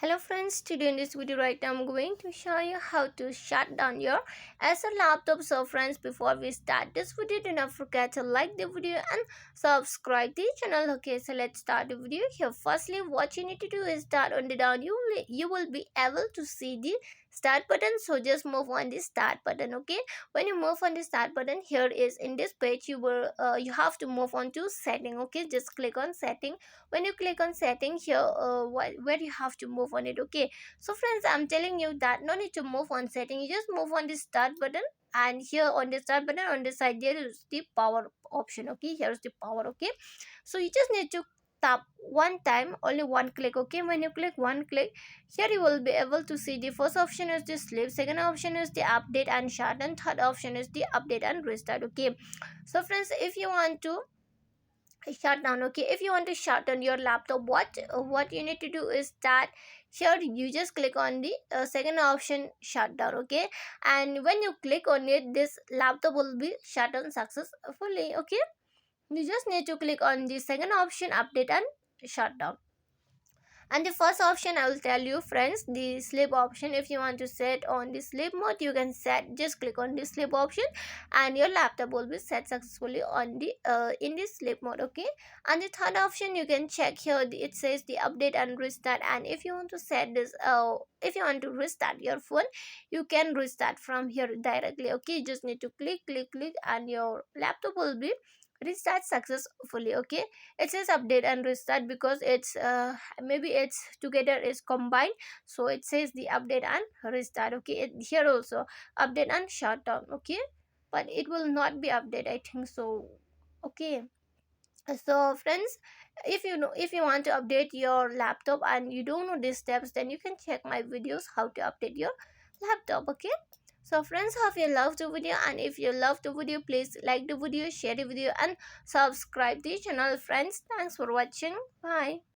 Hello friends, today in this video right now I'm going to show you how to shut down your Acer laptop. So friends, before we start this video, do not forget to like the video and subscribe the channel. Okay, so let's start the video here. Firstly, what you need to do is that on the down you will be able to see the start button. So just move on the start button. Okay, when you move on the start button, here is in this page you have to move on to setting. Okay, just click on setting. When you click on setting here, where you have to move on it. Okay, so friends, I'm telling you that no need to move on setting, you just move on the start button, and here on the start button on the side there is the power option. Okay, here's the power. Okay, so you just need to tap one time, only one click. Okay, when you click one click, here you will be able to see the first option is the sleep, second option is the update and shut, and third option is the update and restart. Okay, so friends, if you want to shut down, okay, if you want to shut down your laptop, what you need to do is that here you just click on the second option, shut down. Okay, and when you click on it, this laptop will be shut down successfully. Okay, you just need to click on the second option, update and shut down. And the first option I will tell you friends, the sleep option. If you want to set on the sleep mode, you can set, just click on the sleep option and your laptop will be set successfully on the in the sleep mode. Okay, and the third option you can check here, it says the update and restart. And if you want to set this if you want to restart your phone, you can restart from here directly. Okay, you just need to click and your laptop will be restart successfully. Okay, it says update and restart because it's maybe it's together is combined, so it says the update and restart. Okay, here also update and shutdown. Okay, but it will not be update, I think so. Okay, so friends, if you know, if you want to update your laptop and you don't know these steps, then you can check my videos how to update your laptop. Okay, so friends, hope you love the video, and if you love the video, please like the video, share the video and subscribe the channel. Friends, thanks for watching. Bye.